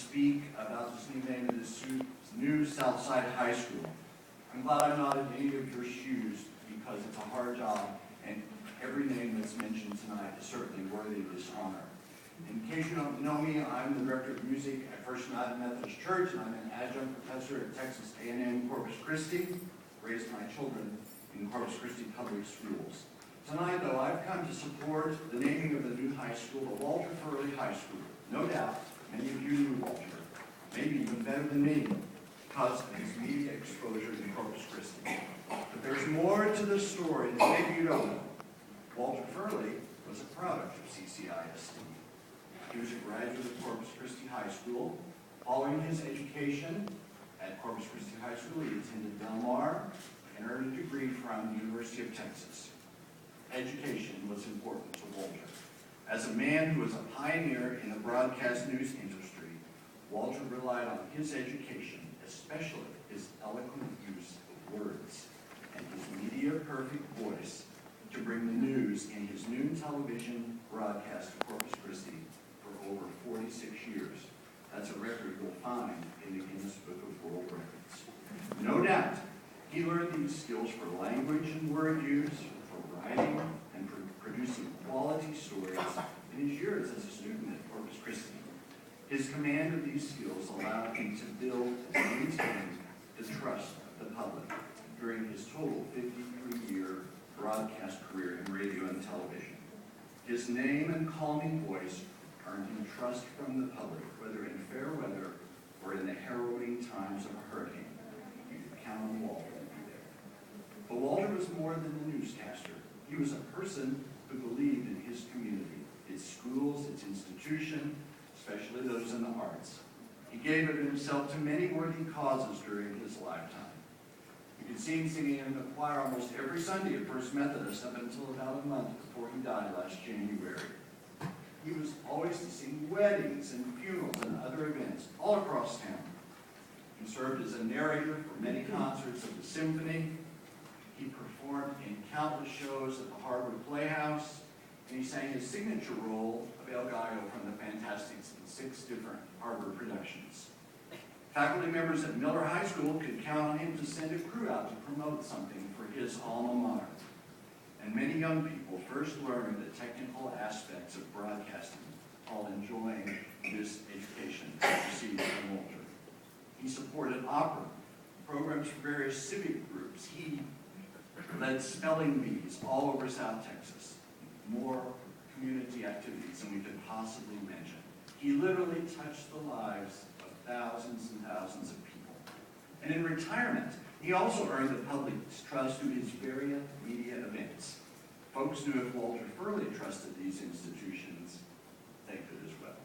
speak about this new name of this new Southside High School. I'm glad I'm not in any of your shoes because it's a hard job, and every name that's mentioned tonight is certainly worthy of this honor. In case you don't know me, I'm the director of music at First United Methodist Church, and I'm an adjunct professor at Texas A&M Corpus Christi. Raised my children in Corpus Christi public schools. Tonight, though, I've come to support the naming of the new high school, the Walter Furley High School. No doubt, many of you knew Walter, maybe even better than me, because of his media exposure in Corpus Christi. But there's more to the story that maybe you don't know. Walter Furley was a product of CCISD. He was a graduate of Corpus Christi High School. Following his education at Corpus Christi High School, he attended Del Mar and earned a degree from the University of Texas. Education was important to Walter. As a man who was a pioneer in the broadcast news industry, Walter relied on his education, especially his eloquent use of words and his media-perfect voice, to bring the news in his noon television broadcast to Corpus Christi for over 46 years. That's a record you'll find in the Guinness Book of World Records. No doubt, he learned these skills for language and word use, for writing, and for producing quality stories in his years as a student at Corpus Christi. His command of these skills allowed him to build and maintain the trust of the public during his total 53-year broadcast career in radio and television. His name and calming voice earned him trust from the public, whether in fair weather or in the harrowing times of a hurricane. You could count on Walter to be there. But Walter was more than a newscaster. He was a person who believed in his community, its schools, its institution, especially those in the arts. He gave of himself to many worthy causes during his lifetime. You could see him singing in the choir almost every Sunday at First Methodist up until about a month before he died last January. He was always to sing weddings and funerals and other events all across town. He served as a narrator for many concerts of the symphony. He performed in countless shows at the Harvard Playhouse, and he sang his signature role of El Gallo from the Fantastics in 6 different Harvard productions. Faculty members at Miller High School could count on him to send a crew out to promote something for his alma mater. And many young people first learned the technical aspects of broadcasting while enjoying this education received from Walter. He supported opera, programs for various civic groups. He led spelling bees all over South Texas. More community activities than we could possibly mention. He literally touched the lives of thousands and thousands of people. And in retirement, he also earned the public's trust through his various media events. Folks knew if Walter Furley trusted these institutions, they could as well.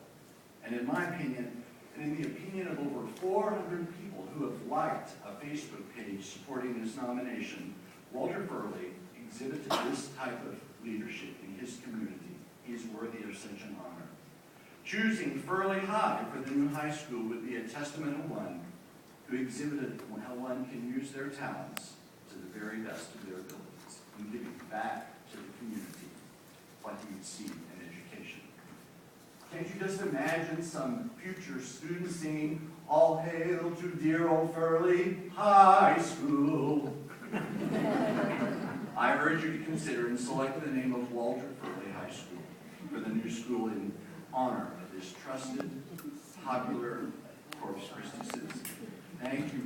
And in my opinion, and in the opinion of over 400 people who have liked a Facebook page supporting his nomination, Walter Furley exhibited this type of leadership in his community. He is worthy of such an honor. Choosing Furley High for the new high school would be a testament of one who exhibited how one can use their talents to the very best of their abilities in giving back to the community what he would see in education. Can't you just imagine some future students singing, "All hail to dear old Furley High School"? I urge you to consider and select the name of Walter Furley High School for the new school in honor of this trusted, popular Corpus Christi citizen. Thank you